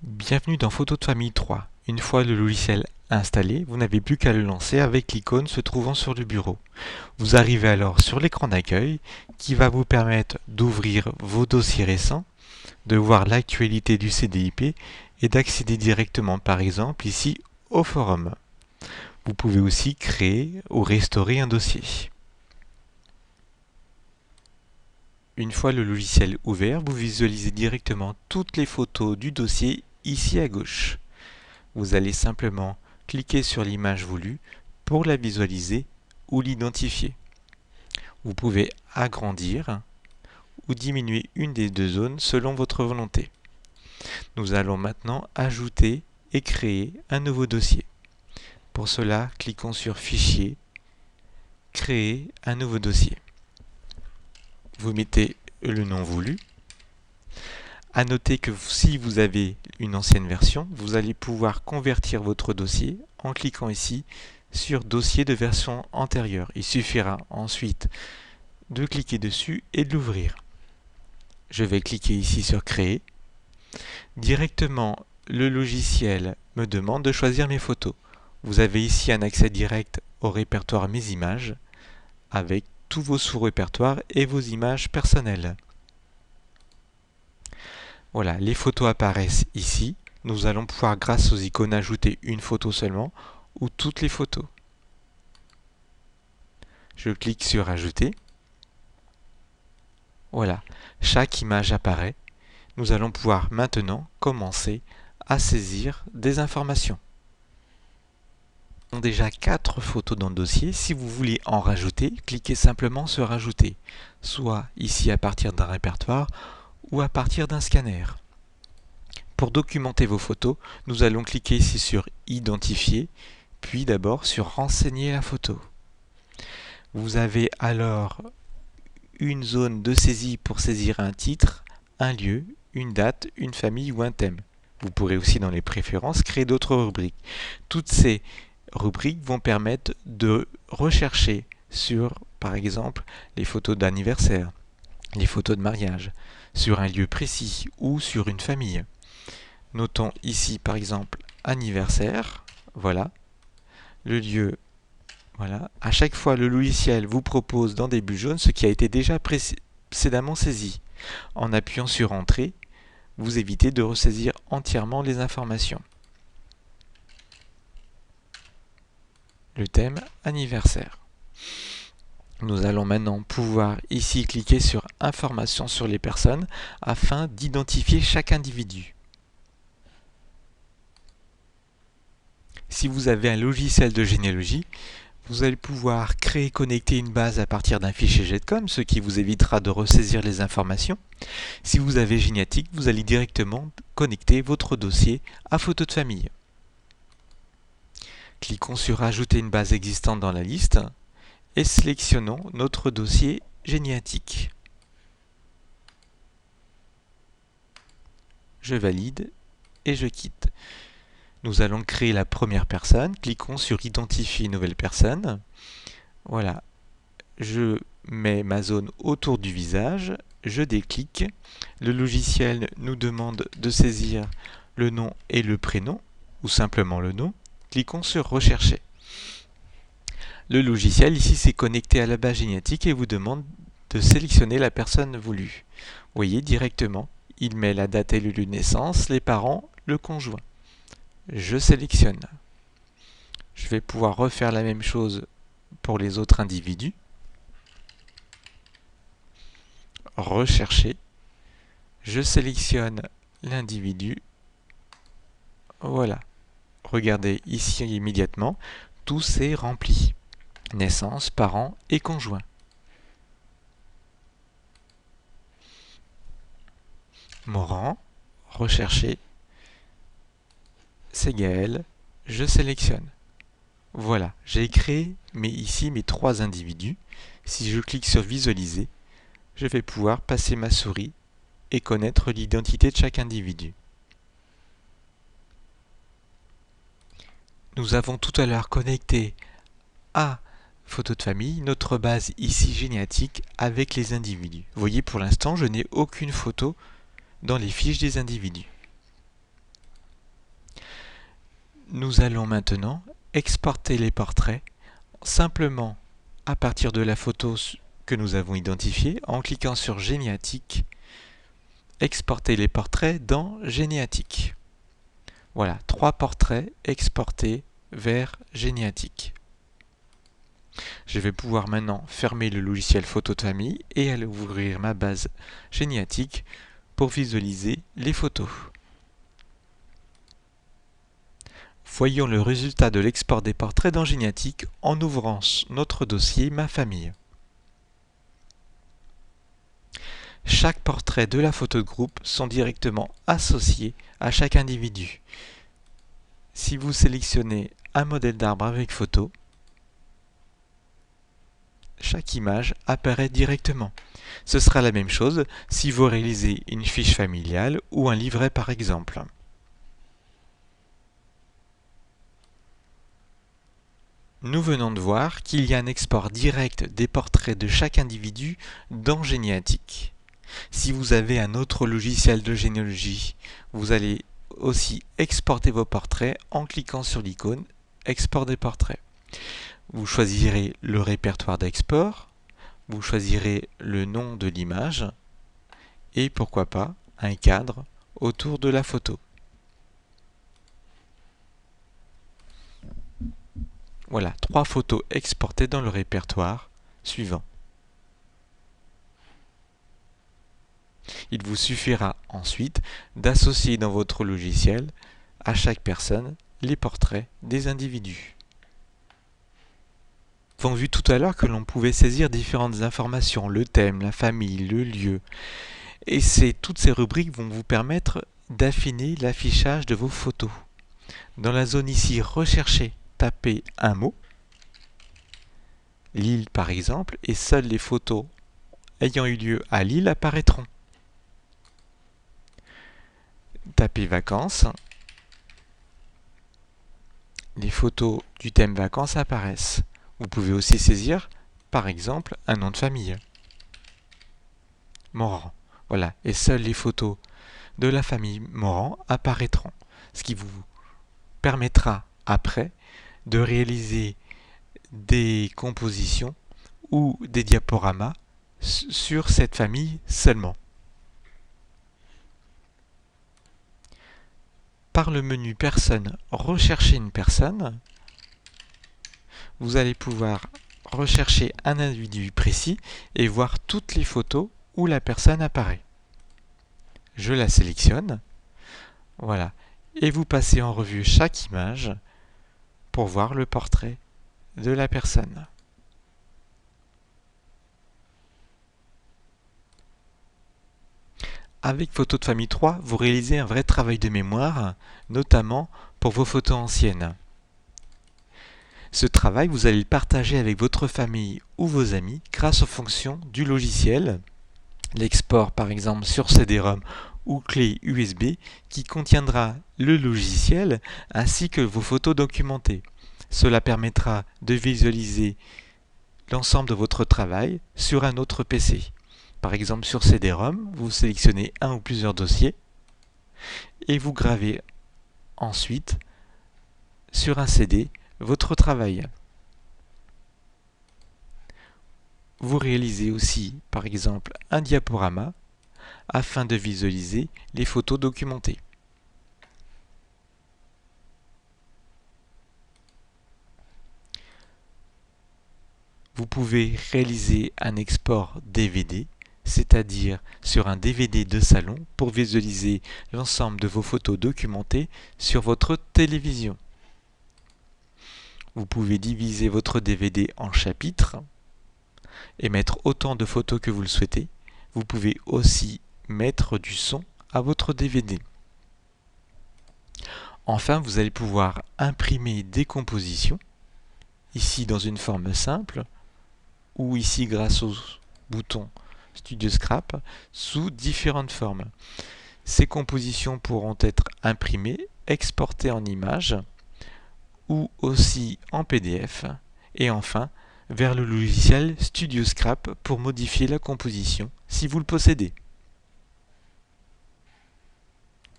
Bienvenue dans Photos de famille 3. Une fois le logiciel installé, vous n'avez plus qu'à le lancer avec l'icône se trouvant sur le bureau. Vous arrivez alors sur l'écran d'accueil qui va vous permettre d'ouvrir vos dossiers récents, de voir l'actualité du CDIP et d'accéder directement par exemple ici au forum. Vous pouvez aussi créer ou restaurer un dossier. Une fois le logiciel ouvert, vous visualisez directement toutes les photos du dossier ici à gauche. Vous allez simplement cliquer sur l'image voulue pour la visualiser ou l'identifier. Vous pouvez agrandir ou diminuer une des deux zones selon votre volonté. Nous allons maintenant ajouter et créer un nouveau dossier. Pour cela, cliquons sur Fichier, Créer un nouveau dossier. Vous mettez le nom voulu. À noter que si vous avez une ancienne version, vous allez pouvoir convertir votre dossier en cliquant ici sur Dossier de version antérieure. Il suffira ensuite de cliquer dessus et de l'ouvrir. Je vais cliquer ici sur Créer. Directement, le logiciel me demande de choisir mes photos. Vous avez ici un accès direct au répertoire Mes images avec tous vos sous-répertoires et vos images personnelles. Voilà, les photos apparaissent ici. Nous allons pouvoir, grâce aux icônes, ajouter une photo seulement ou toutes les photos. Je clique sur Ajouter. Voilà, chaque image apparaît. Nous allons pouvoir maintenant commencer à saisir des informations. Nous avons déjà 4 photos dans le dossier. Si vous voulez en rajouter, cliquez simplement sur Ajouter, soit ici à partir d'un répertoire ou à partir d'un scanner. Pour documenter vos photos, nous allons cliquer ici sur Identifier, puis d'abord sur Renseigner la photo. Vous avez alors une zone de saisie pour saisir un titre, un lieu, une date, une famille ou un thème. Vous pourrez aussi dans les préférences créer d'autres rubriques. Toutes ces rubriques vont permettre de rechercher sur, par exemple, les photos d'anniversaire, les photos de mariage, sur un lieu précis ou sur une famille. Notons ici par exemple anniversaire, voilà, le lieu, voilà. À chaque fois le logiciel vous propose dans des bulles jaunes ce qui a été déjà précédemment saisi. En appuyant sur Entrée, vous évitez de ressaisir entièrement les informations. Le thème anniversaire. Nous allons maintenant pouvoir ici cliquer sur Informations sur les personnes afin d'identifier chaque individu. Si vous avez un logiciel de généalogie, vous allez pouvoir créer et connecter une base à partir d'un fichier GEDCOM, ce qui vous évitera de ressaisir les informations. Si vous avez Géniatique, vous allez directement connecter votre dossier à Photos de famille. Cliquons sur Ajouter une base existante dans la liste et sélectionnons notre dossier Géniatique. Je valide et je quitte. Nous allons créer la première personne. Cliquons sur Identifier une nouvelle personne. Voilà. Je mets ma zone autour du visage. Je déclique. Le logiciel nous demande de saisir le nom et le prénom, ou simplement le nom. Cliquons sur Rechercher. Le logiciel ici s'est connecté à la base génétique et vous demande de sélectionner la personne voulue. Vous voyez directement, il met la date et le lieu de naissance, les parents, le conjoint. Je sélectionne. Je vais pouvoir refaire la même chose pour les autres individus. Rechercher. Je sélectionne l'individu. Voilà. Regardez ici immédiatement, tout s'est rempli. Naissance, parents et conjoint. Morand. Rechercher. C'est Gaël. Je sélectionne. Voilà, j'ai créé ici mes 3 individus. Si je clique sur Visualiser, je vais pouvoir passer ma souris et connaître l'identité de chaque individu. Nous avons tout à l'heure connecté à Photos de famille notre base ici Géniatique avec les individus. Vous voyez, pour l'instant, je n'ai aucune photo dans les fiches des individus. Nous allons maintenant exporter les portraits simplement à partir de la photo que nous avons identifiée en cliquant sur Géniatique, exporter les portraits dans Géniatique. Voilà, 3 portraits exportés vers Géniatique. Je vais pouvoir maintenant fermer le logiciel photo de famille et aller ouvrir ma base Géniatique pour visualiser les photos. Voyons le résultat de l'export des portraits dans Géniatique en ouvrant notre dossier Ma famille. Chaque portrait de la photo de groupe sont directement associés à chaque individu. Si vous sélectionnez un modèle d'arbre avec photo, chaque image apparaît directement. Ce sera la même chose si vous réalisez une fiche familiale ou un livret par exemple. Nous venons de voir qu'il y a un export direct des portraits de chaque individu dans Géniatique. Si vous avez un autre logiciel de généalogie, vous allez aussi exporter vos portraits en cliquant sur l'icône Export des portraits. Vous choisirez le répertoire d'export, vous choisirez le nom de l'image et pourquoi pas un cadre autour de la photo. Voilà, 3 photos exportées dans le répertoire suivant. Il vous suffira ensuite d'associer dans votre logiciel à chaque personne les portraits des individus. Nous avons vu tout à l'heure que l'on pouvait saisir différentes informations, le thème, la famille, le lieu. Et toutes ces rubriques vont vous permettre d'affiner l'affichage de vos photos. Dans la zone ici, rechercher, tapez un mot, Lille par exemple, et seules les photos ayant eu lieu à Lille apparaîtront. Tapez vacances, les photos du thème vacances apparaissent. Vous pouvez aussi saisir, par exemple, un nom de famille. Morand. Voilà, et seules les photos de la famille Morand apparaîtront, ce qui vous permettra après de réaliser des compositions ou des diaporamas sur cette famille seulement. Par le menu Personne, rechercher une personne, vous allez pouvoir rechercher un individu précis et voir toutes les photos où la personne apparaît. Je la sélectionne, voilà, et vous passez en revue chaque image pour voir le portrait de la personne. Avec Photo de famille 3, vous réalisez un vrai travail de mémoire, notamment pour vos photos anciennes. Ce travail, vous allez le partager avec votre famille ou vos amis grâce aux fonctions du logiciel, l'export par exemple sur CD-ROM ou clé USB qui contiendra le logiciel ainsi que vos photos documentées. Cela permettra de visualiser l'ensemble de votre travail sur un autre PC. Par exemple sur CD-ROM, vous sélectionnez un ou plusieurs dossiers et vous gravez ensuite sur un CD votre travail. Vous réalisez aussi, par exemple, un diaporama afin de visualiser les photos documentées. Vous pouvez réaliser un export DVD, c'est-à-dire sur un DVD de salon pour visualiser l'ensemble de vos photos documentées sur votre télévision. Vous pouvez diviser votre DVD en chapitres et mettre autant de photos que vous le souhaitez. Vous pouvez aussi mettre du son à votre DVD. Enfin, vous allez pouvoir imprimer des compositions, ici dans une forme simple, ou ici grâce au bouton Studio Scrap, sous différentes formes. Ces compositions pourront être imprimées, exportées en images, ou aussi en PDF, et enfin vers le logiciel Studio Scrap pour modifier la composition si vous le possédez.